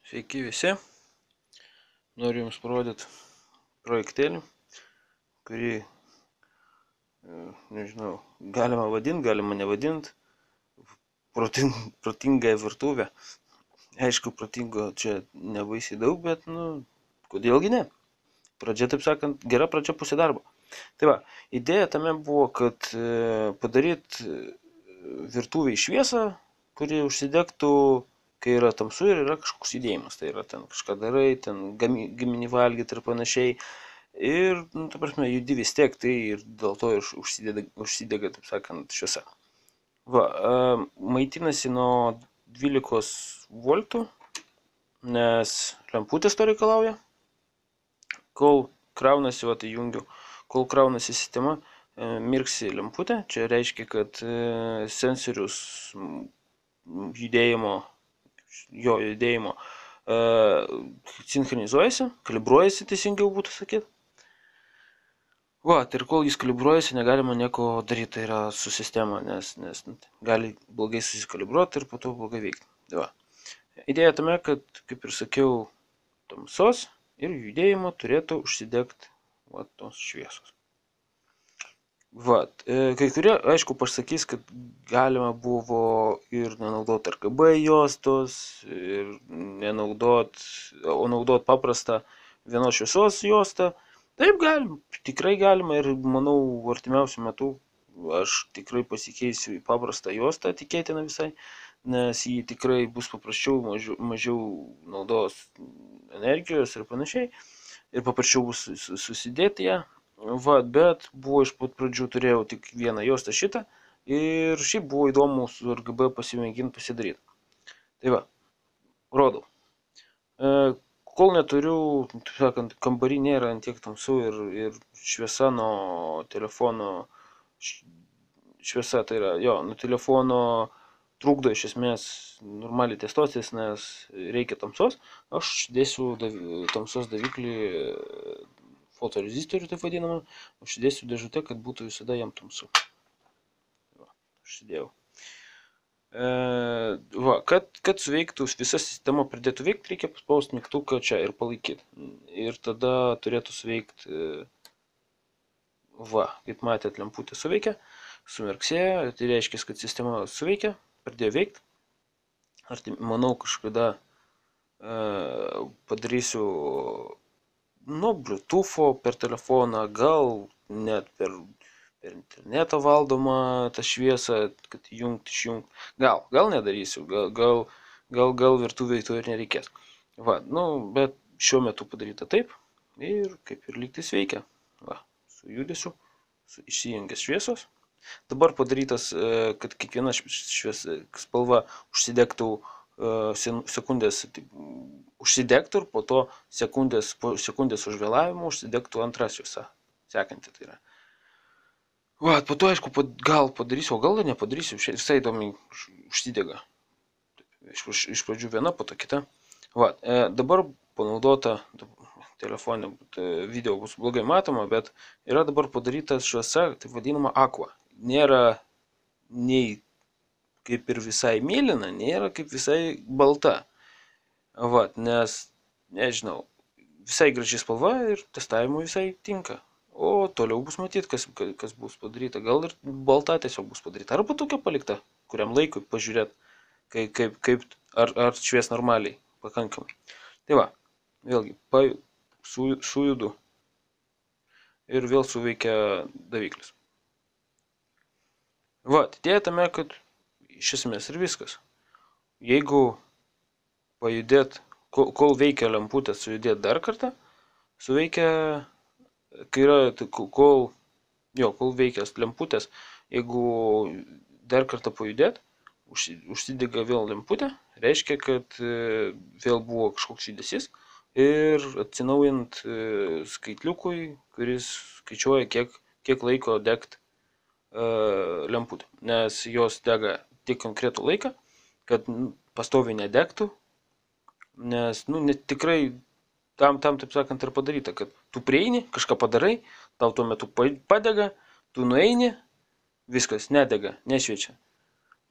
Sveiki visi, noriu Jums parodyti projektėlį, kurį, nežinau, galima vadinti, galima nevadinti, protingąją virtuvę. Aišku, protingo čia nebaisiai daug, bet, kodėlgi ne? Pradžia, taip sakant, gera pradžia pusė darbo. Tai va, idėja tame buvo, kad padaryti virtuvėj šviesą, kuri užsidegtų, kai yra tamsu ir yra kažkoks judėjimas, tai yra ten kažką darai, ten gamini valgyti ir panašiai. Ir, ta prasme, judi vis tiek, tai ir dėl to ir užsidega, taip sakant, šviesa. Va, maitinasi nuo 12 voltų, nes lemputės to reikalauja. Kol kraunasi, va, tai jungiu, kol kraunasi sistema, mirksi lemputė. Čia reiškia, kad sensorius judėjimo sinchronizuojasi, kalibruojasi, teisingiau būtų sakyti. Va, tai ir kol jis kalibruojasi, negalima nieko daryti, tai yra su sistema, nes gali blogai susikalibruoti ir po to blogai veikti. Tai va, idėja tame, kad, kaip ir sakiau, tamsos ir judėjimo turėtų užsidegti va, tos šviesos. Va, kai kurie, aišku, pasakys, kad galima buvo ir nenaudoti RGB juostos, ir naudot paprastą vienos šviesos juostą. Taip galim, tikrai galima ir manau, artimiausiu metu aš tikrai pasikeisiu į paprastą juostą, tikėtina visai, nes jį tikrai bus paprasčiau, mažiau naudos energijos ir panašiai, ir paprasčiau bus susidėti ją. Va, bet buvo iš pat pradžių turėjau tik vieną juostą šitą ir šiaip buvo įdomu su RGB pasimėginti pasidaryti. Tai va, rodau. Kol neturiu, taip sakant, kambarį nėra ant tiek tamsu ir šviesa nuo telefono, šviesa tai yra, nuo telefono trukdo iš esmės normaliai testuotis, nes reikia tamsos. Aš dėsiu tamsos daviklį, fotorezistorių, taip vadinamą, užsidėsiu dėžutę, kad būtų visada jam tamsu. Va, užsidėjau. Va, kad suveiktų visa sistema pradėtų veikti, reikia paspausti mygtuką čia ir palaikyti. Ir tada turėtų suveikti, va, kaip matėt, lemputė suveikia, sumirksėjo, tai reiškia, kad sistema suveikia, pradėjo veikti. Ar tai, manau, kažkada padarysiu Bluetooth'o per telefoną, gal net per internetą valdomą tą šviesą, kad išjungti. Gal nedarysiu, gal virtuvėje to ir nereikės. Va, bet šiuo metu padaryta taip ir kaip ir lygtis veikia. Va, su judesiu, išsijungęs šviesos. Dabar padarytas, kad kiekviena spalva užsidegtų sekundės, užsidegtų ir po to sekundės užvėlavimo užsidegtų antra šviesa, sekanti tai yra. Va, po to, aišku, gal padarysiu, o gal nepadarysiu, visai įdomiai užsidega. Iš pradžių viena, po to kita. Va, dabar panaudota telefonė, video bus blogai matoma, bet yra dabar padaryta šviesa, taip vadinama aqua. Nėra nei kaip ir visai mėlyna, nėra kaip visai balta. Va, nes, nežinau, visai gražiai spalva ir testavimui visai tinka. O toliau bus matyti, kas bus padaryta. Gal ir balta tiesiog bus padaryta. Arba tokia palikta, kuriam laikui pažiūrėti, ar švies normaliai, pakankamai. Tai va, vėlgi, sujudu ir vėl suveikia daviklis. Va, idėja tame, kad iš esmės ir viskas. Jeigu pajudėt, kol veikia lemputė, sujudėt dar kartą, suveikia, kai yra, kol veikia lemputės, jeigu dar kartą pajudėt, užsidega vėl lemputė, reiškia, kad vėl buvo kažkoks judesys ir atsinaujant skaitliukui, kuris skaičiuoja, kiek laiko degt lemputė, nes jos dega tik konkretų laiką, kad pastoviai nedegtų, nes tikrai tam, taip sakant, ir padaryta, kad tu prieini, kažką padarai, tau tuo metu padega, tu nueini, viskas nedega, nešviečia.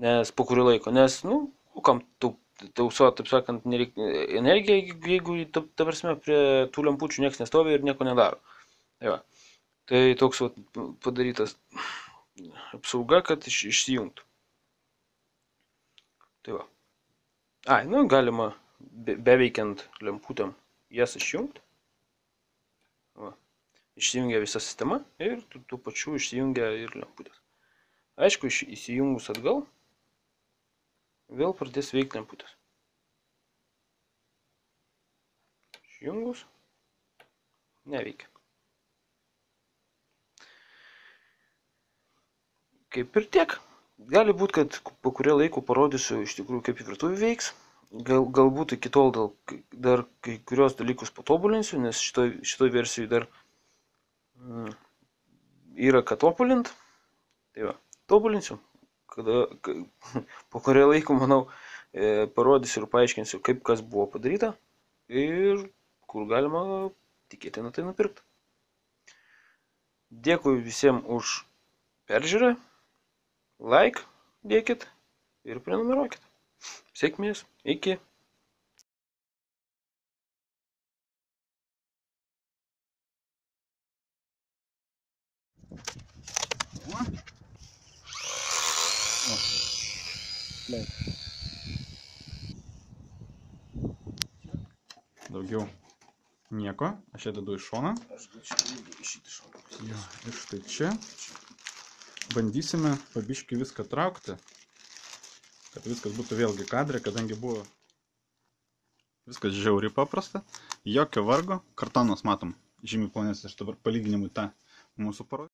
Nes po kurį laiko, nes, kam tausot, taip sakant, energiją, jeigu, ta prasme, prie tų lempučių niekas nestovi ir nieko nedaro. Tai va. Tai toks padarytas apsauga, kad išsijungtų. Tai va. Galima beveikiant lemputėm jas išjungti. Va. Išsijungia visa sistema ir tų pačių išsijungia ir lemputės. Aišku, įsijungus atgal, vėl pradės veikti lemputės. Išjungus, neveikia. Kaip ir tiek. Gali būti, kad po kurio laiko parodysiu iš tikrųjų, kaip virtuvė veiks. Galbūt iki tol dar kai kurios dalykus patobulinsiu, nes šitoj versijoje dar yra ką tobulint. Tai va, tobulinsiu. Po kurio laiko, manau, parodysiu ir paaiškinsiu, kaip kas buvo padaryta ir kur galima tikėtina tai nupirkti. Dėkui visiems už peržiūrą. Like dėkit ir prenumeruokit. Sėkmės. Iki. Daugiau nieko. Aš ją dedu į šoną. Ir štai čia. Bandysime pabiškį viską traukti, kad viskas būtų vėlgi kadre, kadangi buvo viskas žiauriai paprasta, jokio vargo, kartonas matom žymiai plonesnis, aš dabar palyginimui tą mūsų parodžiu.